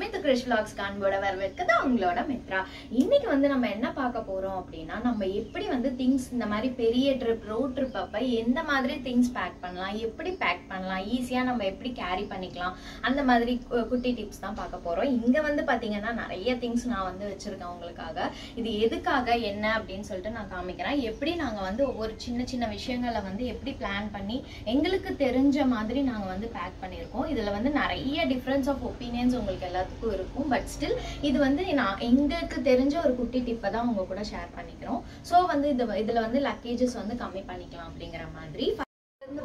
mithukrishvlogs காண்போட வரவேற்கிறது உங்களோட மித்ரா. இன்னைக்கு வந்து நம்ம என்ன பார்க்க போறோம் அப்படின்னா, நம்ம எப்படி வந்து திங்ஸ் இந்த மாதிரி பெரிய ட்ரிப் ரோட் ட்ரிப் அப்ப எந்த மாதிரி திங்ஸ் பேக் பண்ணலாம், எப்படி பேக் பண்ணலாம், ஈஸியா நம்ம எப்படி கேரி பண்ணிக்கலாம், அந்த மாதிரி குட்டி டிப்ஸ் தான் பார்க்க போறோம். இங்க வந்து பாத்தீங்கன்னா நிறைய திங்ஸ் நான் வந்து வச்சிருக்கேன் உங்களுக்காக. இது எதுக்காக என்ன அப்படின்னு சொல்லிட்டு நான் காமிக்கிறேன். எப்படி நாங்க வந்து ஒவ்வொரு சின்ன சின்ன விஷயங்களை வந்து எப்படி பிளான் பண்ணி எங்களுக்கு தெரிஞ்ச மாதிரி நாங்க வந்து பேக் பண்ணியிருக்கோம். இதுல வந்து நிறைய டிஃபரன்ஸ் ஆஃப் ஒப்பீனியன்ஸ் உங்களுக்கு எல்லாத்துக்கும் இருக்கும். பட் ஸ்டில் இது வந்து நான் எங்களுக்கு தெரிஞ்ச ஒரு குட்டி டிப்பை தான் உங்க கூட ஷேர் பண்ணிக்கிறோம். ஸோ வந்து இதுல வந்து லக்கேஜஸ் வந்து கம்மி பண்ணிக்கலாம் அப்படிங்கிற மாதிரி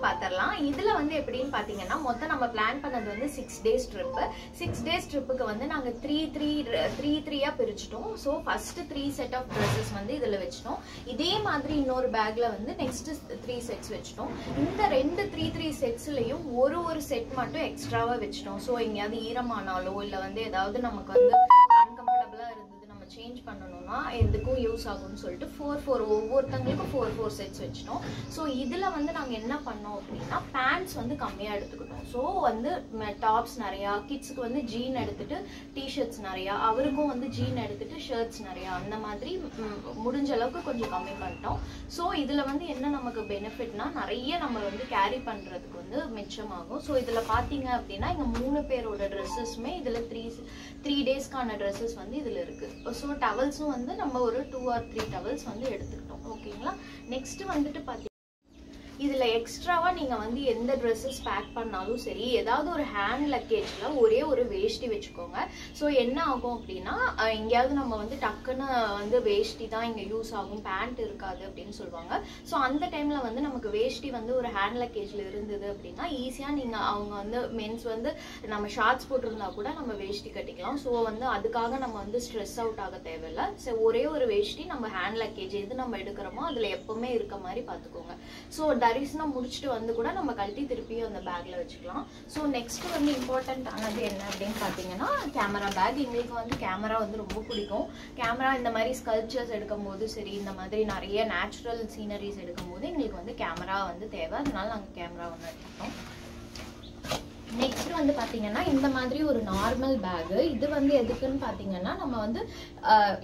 பாத்திரலாம். இதுல வந்து எப்படின்னு பாத்தீங்கன்னா, மொத்தம் நம்ம பிளான் பண்ணது வந்து 6 days ட்ரிப். 6 days ட்ரிப்புக்கு வந்து நாங்க 3 பிரிச்சிட்டோம். So first 3 set of dresses வந்து இதுல வச்சிட்டோம். இதே மாதிரி இன்னொரு பேக்ல வந்து நெக்ஸ்ட் 3 செட்ஸ் வச்சிட்டோம். இந்த 3 செட்ஸ்லயும் ஒரு செட் மட்டும் எக்ஸ்ட்ராவா வச்சிட்டோம். ஸோ எங்கேயாவது ஈரமானாலோ இல்ல வந்து ஏதாவது நமக்கு வந்து அன்கம்ஃபர்டபுளா இருந்தது சேஞ்ச் பண்ணணும்னா எதுக்கும் யூஸ் ஆகும்னு சொல்லிட்டு 4 ஒவ்வொருத்தங்களுக்கும் 4 செட்ஸ் வச்சிட்டோம். ஸோ இதுல வந்து நாங்க என்ன பண்ணோம் அப்படின்னா, பேண்ட்ஸ் வந்து கம்மியா எடுத்துக்கிட்டோம். ஸோ வந்து டாப்ஸ் நிறையா, கிட்ஸுக்கு வந்து ஜீன் எடுத்துட்டு டிஷர்ட்ஸ் நிறையா, அவருக்கும் வந்து ஜீன் எடுத்துட்டு ஷர்ட்ஸ் நிறையா, அந்த மாதிரி முடிஞ்ச அளவுக்கு கொஞ்சம் கம்மி பண்ணிட்டோம். ஸோ இதுல வந்து என்ன நமக்கு பெனிஃபிட்னா, நிறைய நம்ம வந்து கேரி பண்றதுக்கு வந்து மிச்சமாகும். ஸோ இதுல பாத்தீங்க அப்படின்னா இங்க 3 பேரோட ட்ரெஸ்ஸஸ்மே இதுல 3 டேஸ்க்கான ட்ரெஸ்ஸஸ் வந்து இதுல இருக்கு. ஸோ டவல்ஸும் வந்து நம்ம ஒரு 2 or 3 டவல்ஸ் வந்து எடுத்துக்கிட்டோம். ஓகேங்களா. நெக்ஸ்ட் வந்துட்டு பாத்தீங்கன்னா, இதுல எக்ஸ்ட்ராவா நீங்க வந்து எந்த ட்ரெஸ்ஸஸ் பேக் பண்ணாலும் சரி, ஏதாவது ஒரு ஹேண்ட் லக்கேஜ்ல ஒரே ஒரு வேஷ்டி வச்சுக்கோங்க. ஸோ என்ன ஆகும் அப்படின்னா, எங்கேயாவது நம்ம வந்து டக்குன்னு வந்து வேஷ்டி தான் இங்க யூஸ் ஆகும், பேண்ட் இருக்காது அப்படின்னு சொல்லுவாங்க. ஸோ அந்த டைம்ல வந்து நமக்கு வேஷ்டி வந்து ஒரு ஹேண்ட் லக்கேஜ்ல இருந்தது அப்படின்னா ஈஸியா நீங்க அவங்க வந்து மென்ஸ் வந்து நம்ம ஷார்ட்ஸ் போட்டிருந்தா கூட நம்ம வேஷ்டி கட்டிக்கலாம். ஸோ வந்து அதுக்காக நம்ம வந்து ஸ்ட்ரெஸ் அவுட் ஆக தேவையில்லை. ஸோ ஒரே ஒரு வேஷ்டி நம்ம ஹேண்ட் லக்கேஜ் எது நம்ம எடுக்கிறோமோ அதுல எப்பவுமே இருக்க மாதிரி பாத்துக்கோங்க. ஸோ தரிசனம் முடிச்சுட்டு வந்து கூட நம்ம கழட்டி திருப்பியும் அந்த பேக்ல வச்சுக்கலாம். ஸோ நெக்ஸ்ட் வந்து இம்பார்ட்டன்ட் ஆனது என்ன அப்படின்னு பாத்தீங்கன்னா, கேமரா பேக். எங்களுக்கு வந்து கேமரா வந்து ரொம்ப பிடிக்கும். கேமரா இந்த மாதிரி ஸ்கல்ப்சர்ஸ் எடுக்கும் போது சரி, இந்த மாதிரி நிறைய நேச்சுரல் சீனரிஸ் எடுக்கும் போது எங்களுக்கு வந்து கேமரா வந்து தேவை. அதனால நாங்கள் கேமரா ஒன்று எடுத்துட்டோம். நெக்ஸ்ட் வந்து பாத்தீங்கன்னா, இந்த மாதிரி ஒரு நார்மல் பேக். இது வந்து எதுக்குன்னு பாத்தீங்கன்னா, நம்ம வந்து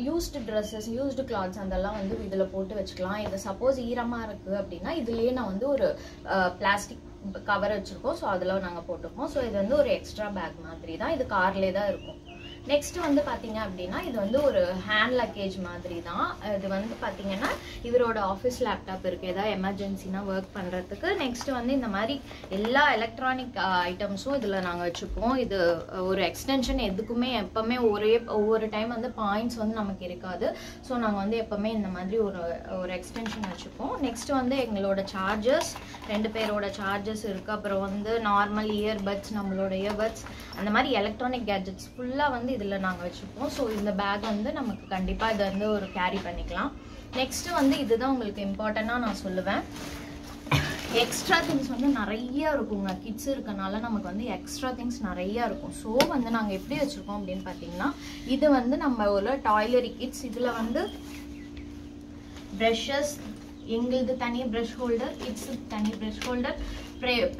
யூஸ்டு ட்ரெஸ்ஸஸ், யூஸ்டு கிளாத்ஸ் அதெல்லாம் வந்து இதுல போட்டு வச்சுக்கலாம். இது சப்போஸ் ஈரமா இருக்கு அப்படின்னா இதுலயே நான் வந்து ஒரு பிளாஸ்டிக் கவர் வச்சிருக்கோம். ஸோ அதில் நாங்கள் போட்டுப்போம். ஸோ இது வந்து ஒரு எக்ஸ்ட்ரா பேக் மாதிரி தான். இது கார்லேயே தான் இருக்கும். நெக்ஸ்ட் வந்து பாத்தீங்க அப்படின்னா, இது வந்து ஒரு ஹேண்ட் லக்கேஜ் மாதிரி தான். இது வந்து பாத்தீங்கன்னா இவரோட ஆஃபீஸ் லேப்டாப் இருக்கு, ஏதாவது எமர்ஜென்சினா ஒர்க் பண்றதுக்கு. நெக்ஸ்ட் வந்து இந்த மாதிரி எல்லா எலக்ட்ரானிக் ஐட்டம்ஸும் இதுல நாங்க வச்சுப்போம். இது ஒரு எக்ஸ்டென்ஷன் எதுக்குமே எப்பவுமே ஒவ்வொரு டைம் வந்து பாயிண்ட்ஸ் வந்து நமக்கு இருக்காது. ஸோ நாங்கள் வந்து எப்பவுமே இந்த மாதிரி ஒரு எக்ஸ்டென்ஷன் வச்சுப்போம். நெக்ஸ்ட் வந்து எங்களோட சார்ஜர்ஸ், 2 பேரோட சார்ஜர்ஸ் இருக்கு. அப்புறம் வந்து நார்மல் இயர்பட்ஸ், நம்மளோட இயர்பட்ஸ், அந்த மாதிரி எலக்ட்ரானிக் கேட்ஜெட்ஸ் ஃபுல்லா வந்து இதுல நாங்க வச்சுப்போம். ஸோ இந்த பேக் வந்து நமக்கு கண்டிப்பா இதை வந்து ஒரு கேரி பண்ணிக்கலாம். நெக்ஸ்ட் வந்து இதுதான் உங்களுக்கு இம்பார்ட்டன்டா நான் சொல்லுவேன். எக்ஸ்ட்ரா திங்ஸ் வந்து நிறைய இருக்குங்க. கிட்ஸ் இருக்கனால நமக்கு வந்து எக்ஸ்ட்ரா திங்ஸ் நிறைய இருக்கும். ஸோ வந்து நாங்க எப்படி வச்சிருக்கோம் அப்படின்னு பாத்தீங்கன்னா, இது வந்து நம்ம ஒரு டாய்லரி கிட்ஸ். இதுல வந்து ப்ரஷஸ், எங்களுக்கு தனி ப்ரஷ் ஹோல்டர், கிட்ஸுக்கு தனி ப்ரஷ் ஹோல்டர்,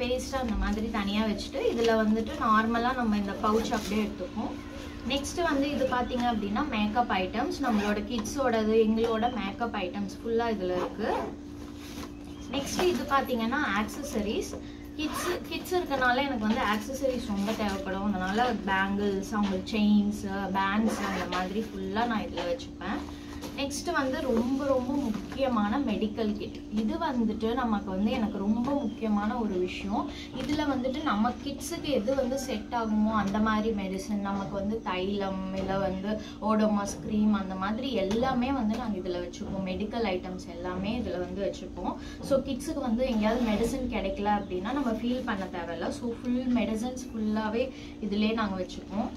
பேஸ்ட் அந்த மாதிரி தனியா வச்சுட்டு இதுல வந்துட்டு நார்மலா நம்ம இந்த பவுச் அப்படியே எடுத்துப்போம். நெக்ஸ்ட் வந்து இது பாத்தீங்க அப்படின்னா மேக்கப் ஐட்டம்ஸ், நம்மளோட கிட்ஸோடது, எங்களோட மேக்கப் ஐட்டம்ஸ் ஃபுல்லா இதுல இருக்கு. நெக்ஸ்ட் இது பாத்தீங்கன்னா ஆக்சசரிஸ். கிட்ஸ் இருக்கனால எனக்கு வந்து ஆக்சசரிஸ் ரொம்ப தேவைப்படும். அதனால பேங்கிள்ஸ், அவங்களுக்கு செயின்ஸ், பேண்ட்ஸ் அந்த மாதிரி ஃபுல்லா நான் இதுல வச்சுப்பேன். நெக்ஸ்ட் வந்து ரொம்ப ரொம்ப முக்கியமான மெடிக்கல் கிட். இது வந்துட்டு நமக்கு வந்து எனக்கு ரொம்ப முக்கியமான ஒரு விஷயம். இதுல வந்துட்டு நம்ம கிட்ஸுக்கு எது வந்து செட் ஆகுமோ அந்த மாதிரி மெடிசன், நமக்கு வந்து தைலம் இல்லை வந்து ஓடோமாஸ் கிரீம், அந்த மாதிரி எல்லாமே வந்து நாங்கள் இதுல வச்சுப்போம். மெடிக்கல் ஐட்டம்ஸ் எல்லாமே இதுல வந்து வச்சுப்போம். ஸோ கிட்ஸுக்கு வந்து எங்கேயாவது மெடிசன் கிடைக்கல அப்படின்னா நம்ம ஃபீல் பண்ண தேவையில்ல. ஸோ ஃபுல் மெடிசன்ஸ் ஃபுல்லாவே இதுலயே நாங்கள் வச்சுப்போம்.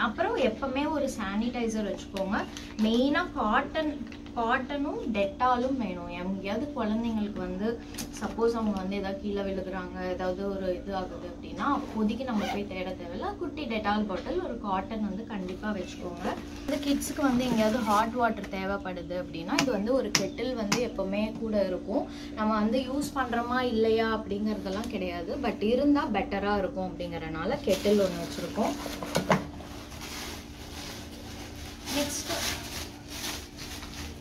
அப்புறம் எப்பவுமே ஒரு சானிடைசர் வச்சுக்கோங்க. மெயினா காட்டன் காட்டனும் டெட்டாலும் வேணும். எங்கேயாவது குழந்தைங்களுக்கு வந்து சப்போஸ் அவங்க வந்து ஏதாவது கீழே விழுகுறாங்க, ஏதாவது ஒரு இது ஆகுது அப்படின்னா அப்போதைக்கு நம்ம போய் தேட தேவையில்ல. குட்டி டெட்டால் பாட்டில், ஒரு காட்டன் வந்து கண்டிப்பாக வச்சுக்கோங்க. இந்த கிட்ஸுக்கு வந்து எங்கேயாவது ஹாட் வாட்டர் தேவைப்படுது அப்படின்னா இது வந்து ஒரு கெட்டில் வந்து எப்போவுமே கூட இருக்கும். நம்ம வந்து யூஸ் பண்ணுறோமா இல்லையா அப்படிங்கிறதெல்லாம் கிடையாது, பட் இருந்தால் பெட்டராக இருக்கும் அப்படிங்கிறனால கெட்டில் ஒன்று வச்சுருக்கோம்.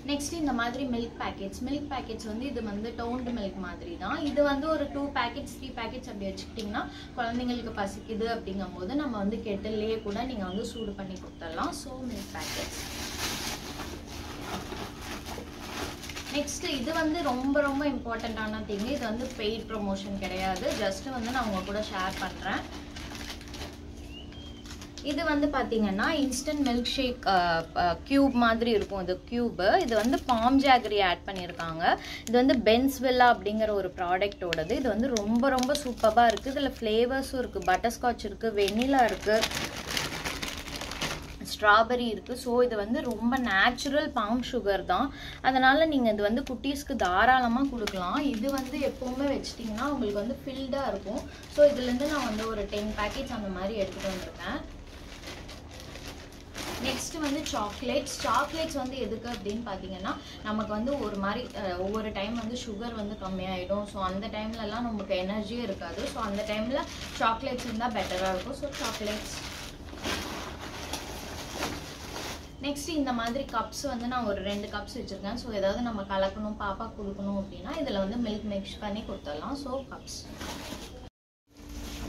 நெக்ஸ்ட் இந்த மாதிரி மில்க் பேக்கெட்ஸ் வந்து இது வந்து டோன்டு மில்க் மாதிரி தான். இது வந்து ஒரு 2 பேக்கெட்ஸ் 3 பேக்கெட்ஸ் அப்படி வச்சுக்கிட்டிங்கன்னா குழந்தைங்களுக்கு பசிக்குது அப்படிங்கும்போது நம்ம வந்து கெட்டில்லையே கூட நீங்கள் வந்து சூடு பண்ணி கொடுத்துடலாம். So milk packets. நெக்ஸ்ட் இது வந்து ரொம்ப ரொம்ப இம்பார்ட்டண்ட்டான திங். இது வந்து பெய்ட் ப்ரொமோஷன் கிடையாது, ஜஸ்ட் வந்து நான் உங்க கூட ஷேர் பண்ணுறேன். இது வந்து பார்த்தீங்கன்னா இன்ஸ்டன்ட் மில்க் ஷேக் கியூப் மாதிரி இருக்கும். இது கியூபு, இது வந்து பாம் ஜாகரி ஆட் பண்ணியிருக்காங்க. இது வந்து பென்ஸ்வில்லா அப்படிங்கிற ஒரு ப்ராடக்டோடது. இது வந்து ரொம்ப ரொம்ப சூப்பராக இருக்குது. இதில் ஃப்ளேவர்ஸும் இருக்குது, பட்டர்ஸ்காட்ச் இருக்குது, வெண்ணிலா இருக்குது, ஸ்ட்ராபெரி இருக்குது. ஸோ இது வந்து ரொம்ப நேச்சுரல் பாம் சுகர் தான், அதனால் நீங்கள் இது வந்து குட்டீஸ்க்கு தாராளமாக கொடுக்கலாம். இது வந்து எப்போவுமே வச்சிட்டிங்கன்னா உங்களுக்கு வந்து ஃபில்டாக இருக்கும். ஸோ இதுலேருந்து நான் வந்து ஒரு 10 பேக்கெட்ஸ் அந்த மாதிரி எடுத்துகிட்டு வந்திருக்கேன். நெக்ஸ்ட் வந்து சாக்லேட்ஸ் வந்து எதுக்கு அப்படின்னு பார்த்தீங்கன்னா நமக்கு வந்து ஒரு மாதிரி ஒவ்வொரு டைம் வந்து சுகர் வந்து கம்மியாயிடும். ஸோ அந்த டைம்லலாம் நமக்கு எனர்ஜியே இருக்காது. ஸோ அந்த டைமில் சாக்லேட்ஸ் இருந்தால் பெட்டராக இருக்கும். So chocolates. நெக்ஸ்ட் இந்த மாதிரி கப்ஸ் வந்து நான் ஒரு 2 கப்ஸ் வச்சுருக்கேன். ஸோ ஏதாவது நம்ம கலக்கணும், பாப்பா கொடுக்கணும் அப்படின்னா இதில் வந்து மில்க் மிக்ஸ் பண்ணி கொடுத்துடலாம். So cups.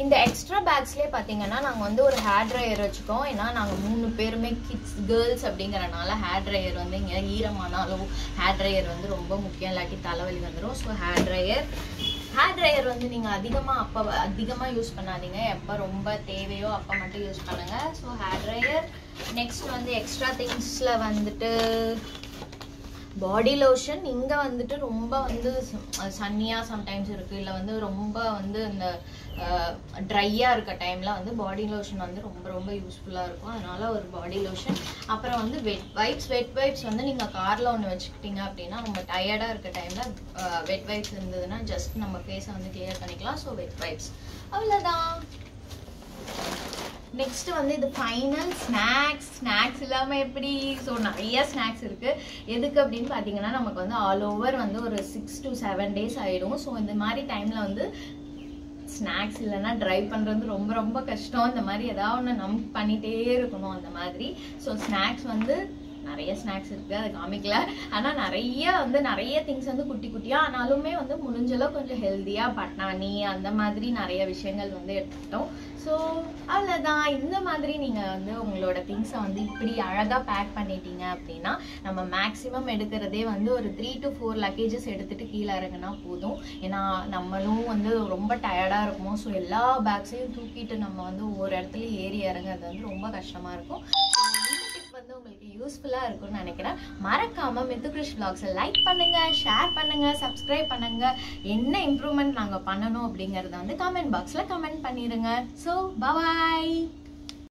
இந்த எக்ஸ்ட்ரா பேக்ஸ்லேயே பார்த்தீங்கன்னா நாங்கள் வந்து ஒரு ஹேர் ட்ரையர் வச்சுக்கோம். ஏன்னா நாங்கள் 3 பேருமே கிட்ஸ் கேர்ள்ஸ் அப்படிங்கிறனால ஹேர் ட்ரையர் வந்து இங்கே ஈரமானாலும் ஹேர் ட்ரையர் வந்து ரொம்ப முக்கியம், இல்லாட்டி தலைவலி வந்துடும். ஸோ ஹேர் ட்ரையர் வந்து நீங்கள் அதிகமாக யூஸ் பண்ணாதீங்க. எப்போ ரொம்ப தேவையோ அப்போ மட்டும் யூஸ் பண்ணுங்கள். So hair dryer. நெக்ஸ்ட் வந்து எக்ஸ்ட்ரா திங்ஸில் வந்துட்டு பாடி லோஷன். இங்கே வந்துட்டு ரொம்ப வந்து சன்னியாக சம்டைம்ஸ் இருக்குது, இல்லை வந்து ரொம்ப வந்து இந்த ட்ரையாக இருக்க டைமில் வந்து பாடி லோஷன் வந்து ரொம்ப ரொம்ப யூஸ்ஃபுல்லாக இருக்கும். அதனால் ஒரு பாடி லோஷன். அப்புறம் வந்து வெட் வைப்ஸ் வந்து நீங்கள் காரில் ஒன்று வச்சுக்கிட்டீங்க அப்படின்னா ரொம்ப டயர்டாக இருக்க டைமில் வெட் வைப்ஸ் இருந்ததுன்னா ஜஸ்ட் நம்ம ஃபேஸை வந்து கிளியர் பண்ணிக்கலாம். So wet wipes. அவ்வளோதான். நெக்ஸ்ட் வந்து இது ஃபைனல் ஸ்நாக்ஸ் இல்லாமல் எப்படி? ஸோ நிறைய ஸ்நாக்ஸ் இருக்குது. எதுக்கு அப்படின்னு பார்த்தீங்கன்னா நமக்கு வந்து ஆல் ஓவர் வந்து ஒரு 6 to 7 days ஆகிடும். ஸோ இந்த மாதிரி டைமில் வந்து ஸ்நாக்ஸ் இல்லைன்னா ட்ரைவ் பண்ணுறது ரொம்ப ரொம்ப கஷ்டம். இந்த மாதிரி ஏதாவது ஒன்று நம்ம பண்ணிகிட்டே இருக்கணும் அந்த மாதிரி. ஸோ ஸ்நாக்ஸ் வந்து நிறைய ஸ்நாக்ஸ் இருக்குது, அது காமிக்கல. ஆனால் நிறைய திங்ஸ் வந்து குட்டி குட்டியாக ஆனாலுமே வந்து முடிஞ்சளவு கொஞ்சம் ஹெல்த்தியாக பட்டாணி அந்த மாதிரி நிறைய விஷயங்கள் வந்து எடுத்துக்கிட்டோம். ஸோ அவ்வளோதான். இந்த மாதிரி நீங்கள் வந்து உங்களோட திங்ஸை வந்து இப்படி அழகாக பேக் பண்ணிட்டீங்க அப்படின்னா நம்ம மேக்ஸிமம் எடுக்கிறதே வந்து ஒரு 3 to 4 லக்கேஜஸ் எடுத்துகிட்டு கீழே இறங்குனா போதும். ஏன்னா நம்மளும் வந்து ரொம்ப டயர்டாக இருக்கும். ஸோ எல்லா பேக்ஸையும் தூக்கிட்டு நம்ம வந்து ஒவ்வொரு இடத்துலையும் ஏறி இறங்குறது வந்து ரொம்ப கஷ்டமாக இருக்கும். வந்து உங்களுக்கு யூஸ்ஃபுல்லா இருக்கும்னு நினைக்கிறேன். மறக்காம மித்துக்ரிஷ் vlogs லைக் பண்ணுங்க, ஷேர் பண்ணுங்க, சப்ஸ்கிரைப் பண்ணுங்க. என்ன இம்ப்ரூவ்மெண்ட் நாங்க பண்ணணும் அப்படிங்கறத வந்து கமெண்ட் பாக்ஸ்ல கமெண்ட் பண்ணிருங்க. So by.